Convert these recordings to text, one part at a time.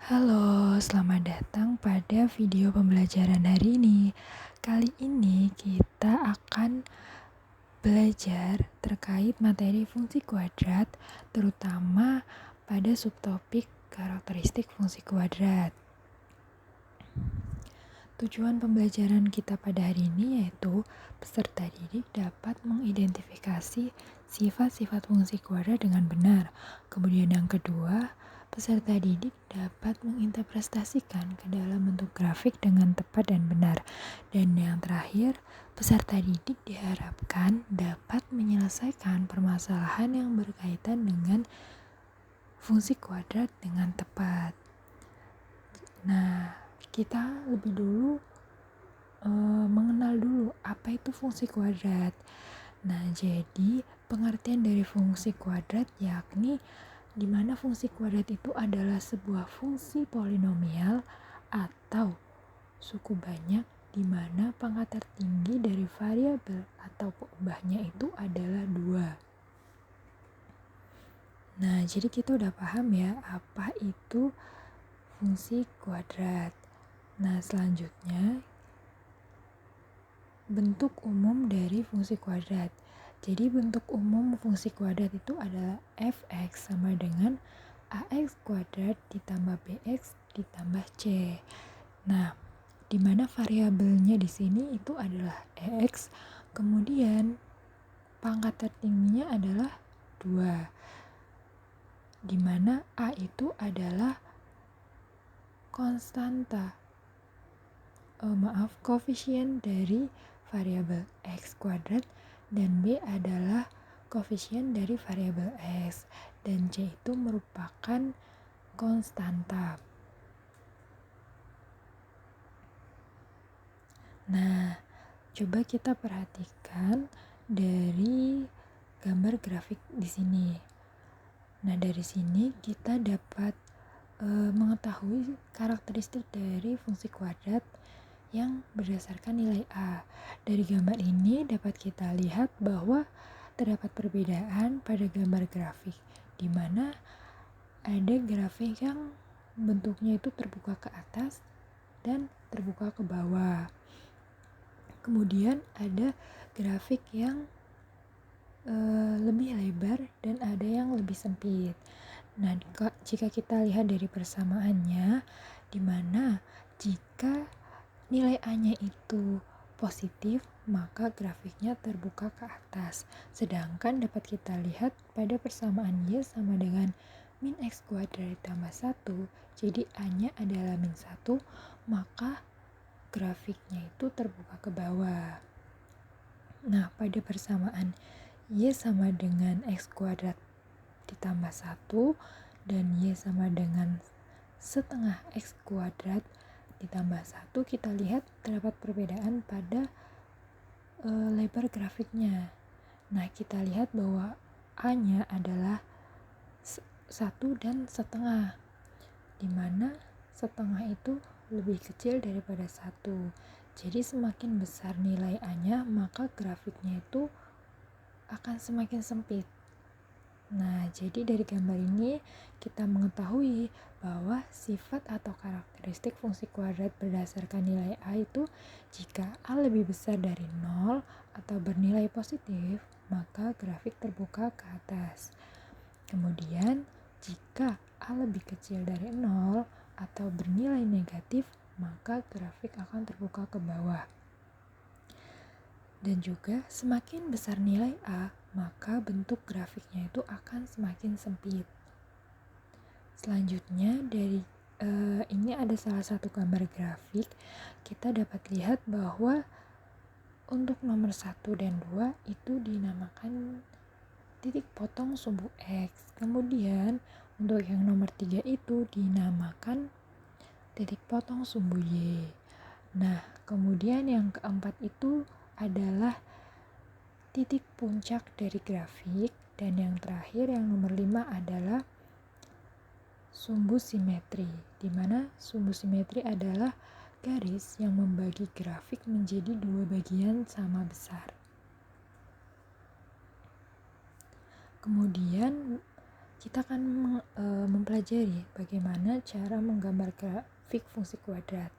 Halo, selamat datang pada video pembelajaran hari ini. Kali ini kita akan belajar terkait materi fungsi kuadrat, terutama pada subtopik karakteristik fungsi kuadrat. Tujuan pembelajaran kita pada hari ini yaitu peserta didik dapat mengidentifikasi sifat-sifat fungsi kuadrat dengan benar. Kemudian yang kedua, peserta didik dapat menginterpretasikan ke dalam bentuk grafik dengan tepat dan benar. Dan yang terakhir, peserta didik diharapkan dapat menyelesaikan permasalahan yang berkaitan dengan fungsi kuadrat dengan tepat. Nah, kita lebih dulu mengenal dulu apa itu fungsi kuadrat. Nah, jadi pengertian dari fungsi kuadrat yakni di mana fungsi kuadrat itu adalah sebuah fungsi polinomial atau suku banyak di mana pangkat tertinggi dari variabel atau peubahnya itu adalah 2. Nah, jadi kita udah paham ya apa itu fungsi kuadrat. Nah, selanjutnya bentuk umum dari fungsi kuadrat. Jadi bentuk umum fungsi kuadrat itu adalah f(x) sama dengan ax kuadrat ditambah bx ditambah c. Nah, di mana variabelnya di sini itu adalah x, kemudian pangkat tertingginya adalah 2. Di mana a itu adalah konstanta. Koefisien dari variabel x kuadrat dan b adalah koefisien dari variabel x dan c itu merupakan konstanta. Nah, coba kita perhatikan dari gambar grafik di sini. Nah, dari sini kita dapat mengetahui karakteristik dari fungsi kuadrat yang berdasarkan nilai A. Dari gambar ini dapat kita lihat bahwa terdapat perbedaan pada gambar grafik, di mana ada grafik yang bentuknya itu terbuka ke atas dan terbuka ke bawah. Kemudian ada grafik yang lebih lebar dan ada yang lebih sempit. Nah, jika kita lihat dari persamaannya, di mana jika nilai A-nya itu positif, maka grafiknya terbuka ke atas. Sedangkan dapat kita lihat pada persamaan Y sama dengan min X kuadrat ditambah 1, jadi A-nya adalah min 1, maka grafiknya itu terbuka ke bawah. Nah, pada persamaan Y sama dengan X kuadrat ditambah 1 dan Y sama dengan setengah X kuadrat ditambah 1, kita lihat terdapat perbedaan pada lebar grafiknya. Nah, kita lihat bahwa A-nya adalah 1 dan setengah, di mana setengah itu lebih kecil daripada 1. Jadi semakin besar nilai A-nya, maka grafiknya itu akan semakin sempit. Nah, jadi dari gambar ini kita mengetahui bahwa sifat atau karakteristik fungsi kuadrat berdasarkan nilai A itu jika A lebih besar dari 0 atau bernilai positif, maka grafik terbuka ke atas. Kemudian, jika A lebih kecil dari 0 atau bernilai negatif, maka grafik akan terbuka ke bawah. Dan juga semakin besar nilai A, maka bentuk grafiknya itu akan semakin sempit. Selanjutnya dari ini ada salah satu gambar grafik, kita dapat lihat bahwa untuk nomor 1 dan 2 itu dinamakan titik potong sumbu X. Kemudian untuk yang nomor 3 itu dinamakan titik potong sumbu Y. Nah, kemudian yang keempat itu adalah titik puncak dari grafik, dan yang terakhir yang nomor 5 adalah sumbu simetri, di mana sumbu simetri adalah garis yang membagi grafik menjadi 2 bagian sama besar. Kemudian kita akan mempelajari bagaimana cara menggambar grafik fungsi kuadrat.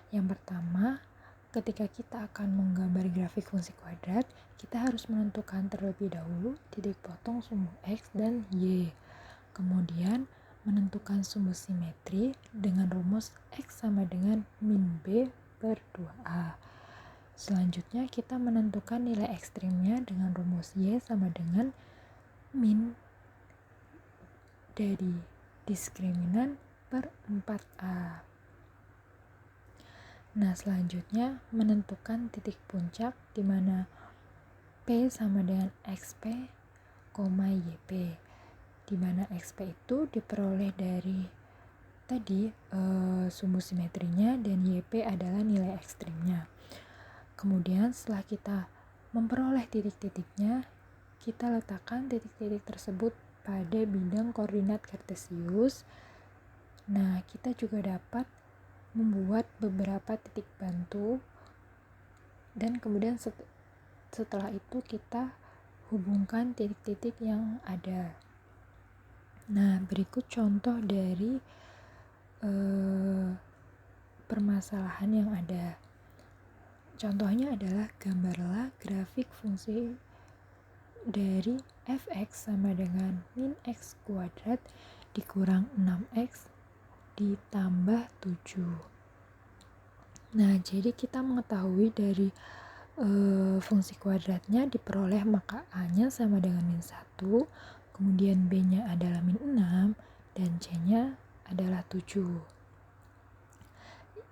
Yang pertama, ketika kita akan menggambar grafik fungsi kuadrat, kita harus menentukan terlebih dahulu titik potong sumbu X dan Y. Kemudian, menentukan sumbu simetri dengan rumus X sama dengan min B per 2A. Selanjutnya, kita menentukan nilai ekstrimnya dengan rumus Y sama dengan min dari diskriminan per 4A. Nah, selanjutnya menentukan titik puncak di mana P sama dengan XP, YP. Di mana XP itu diperoleh dari tadi sumbu simetrinya dan YP adalah nilai ekstrimnya. Kemudian setelah kita memperoleh titik-titiknya, kita letakkan titik-titik tersebut pada bidang koordinat kartesius. Nah, kita juga dapat membuat beberapa titik bantu dan kemudian setelah itu kita hubungkan titik-titik yang ada. Nah, berikut contoh dari permasalahan yang ada. Contohnya adalah gambarlah grafik fungsi dari fx sama dengan min x kuadrat dikurang 6x ditambah 7. Nah, jadi kita mengetahui dari fungsi kuadratnya diperoleh, maka A-nya sama dengan min 1, kemudian B-nya adalah min 6, dan C-nya adalah 7.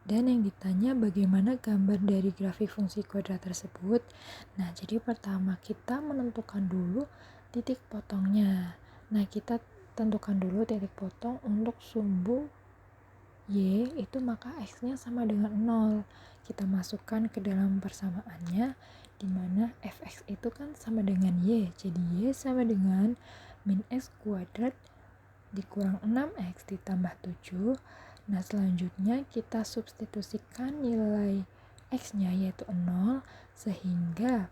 Dan yang ditanya bagaimana gambar dari grafik fungsi kuadrat tersebut. Nah, jadi pertama kita menentukan dulu titik potongnya. Nah, kita tentukan dulu titik potong untuk sumbu Y, itu maka X-nya sama dengan 0. Kita masukkan ke dalam persamaannya, di mana Fx itu kan sama dengan Y. Jadi Y sama dengan min X kuadrat dikurang 6X ditambah 7. Nah, selanjutnya kita substitusikan nilai X-nya yaitu 0, sehingga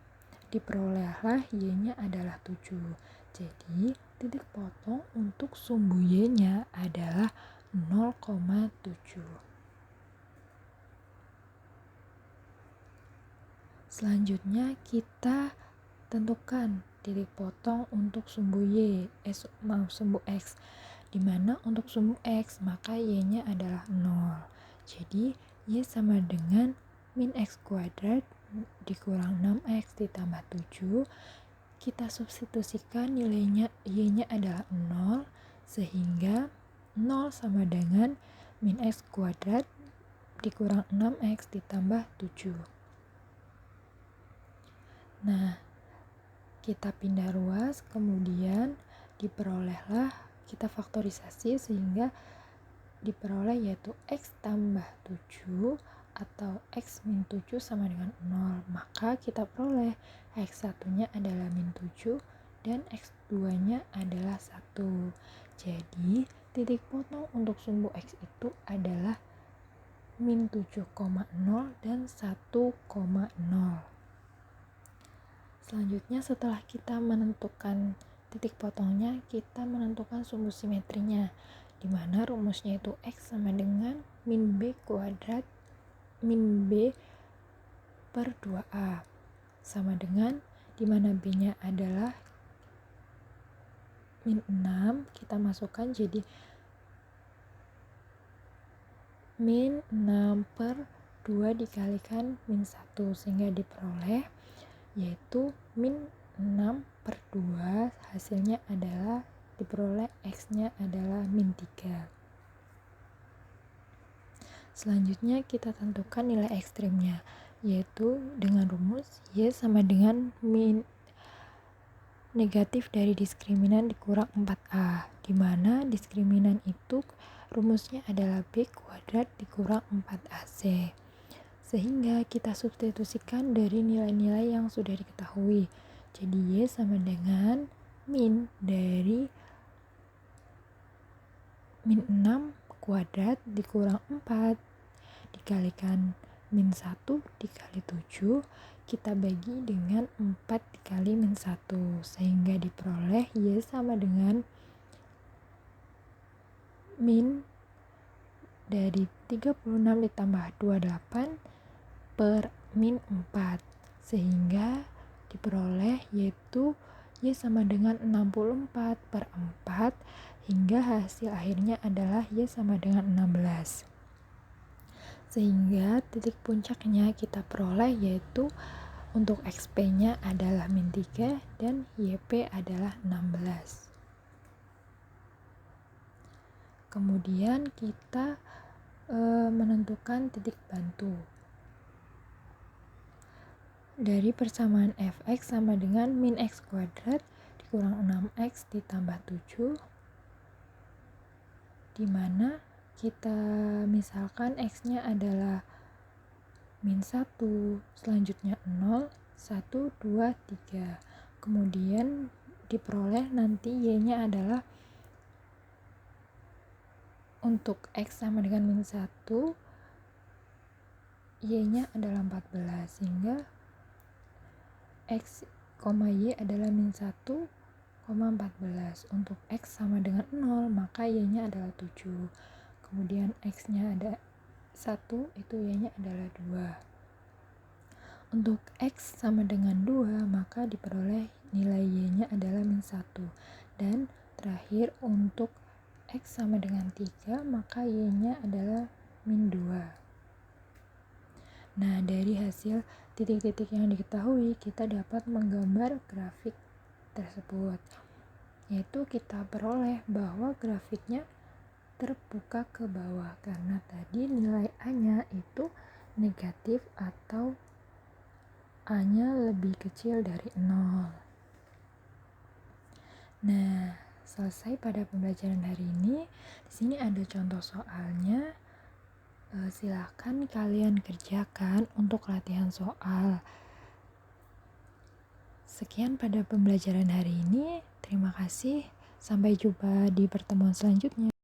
diperolehlah Y-nya adalah 7. Jadi, titik potong untuk sumbu Y-nya adalah 0,7. Selanjutnya kita tentukan titik potong untuk sumbu sumbu X, di mana untuk sumbu X maka Y-nya adalah 0. Jadi Y sama dengan min X kuadrat dikurang 6X ditambah 7. Kita substitusikan nilainya Y-nya adalah 0, sehingga 0 sama dengan min X kuadrat dikurang 6X ditambah 7. Nah, kita pindah ruas, kemudian diperolehlah, kita faktorisasi sehingga diperoleh yaitu X tambah 7 atau X min 7 sama dengan 0. Maka kita peroleh X1 nya adalah min 7 dan X2 nya adalah 1. Jadi titik potong untuk sumbu X itu adalah min 7,0 dan 1,0. Selanjutnya setelah kita menentukan titik potongnya, kita menentukan sumbu simetrinya, di mana rumusnya itu X sama dengan min B kuadrat min B per 2A, sama dengan di mana B-nya adalah min 6, kita masukkan jadi min 6 per 2 dikalikan min 1, sehingga diperoleh yaitu min 6 per 2, hasilnya adalah diperoleh X-nya adalah min 3. Selanjutnya kita tentukan nilai ekstrimnya, yaitu dengan rumus Y sama dengan min negatif dari diskriminan dikurang 4A, di mana diskriminan itu rumusnya adalah B kuadrat dikurang 4AC. Sehingga kita substitusikan dari nilai-nilai yang sudah diketahui. Jadi Y sama dengan min dari min 6 kuadrat dikurang 4 dikalikan min 1 dikali 7, kita bagi dengan 4 dikali min 1, sehingga diperoleh Y sama dengan min dari 36 ditambah 28 per min 4, sehingga diperoleh yaitu Y sama dengan 64 per 4, hingga hasil akhirnya adalah Y sama dengan 16. Sehingga titik puncaknya kita peroleh yaitu untuk XP-nya adalah min 3 dan YP adalah 16. Kemudian kita menentukan titik bantu. Dari persamaan fx sama dengan min x kuadrat dikurang 6x ditambah 7, dimana kita misalkan x-nya adalah min 1, selanjutnya 0, 1, 2, 3. Kemudian diperoleh nanti y-nya adalah untuk x sama dengan min 1, y-nya adalah 14, sehingga x, y adalah min 1, 14. Untuk x sama dengan 0, maka y-nya adalah 7. Kemudian x-nya ada 1, itu y-nya adalah 2. Untuk x sama dengan 2, maka diperoleh nilai y-nya adalah min 1. Dan terakhir untuk x sama dengan 3, maka y-nya adalah min 2. Nah, dari hasil titik-titik yang diketahui, kita dapat menggambar grafik tersebut. Yaitu kita peroleh bahwa grafiknya terbuka ke bawah, karena tadi nilai A-nya itu negatif atau A-nya lebih kecil dari 0. Nah, selesai pada pembelajaran hari ini. Di sini ada contoh soalnya. Silahkan kalian kerjakan untuk latihan soal. Sekian pada pembelajaran hari ini. Terima kasih. Sampai jumpa di pertemuan selanjutnya.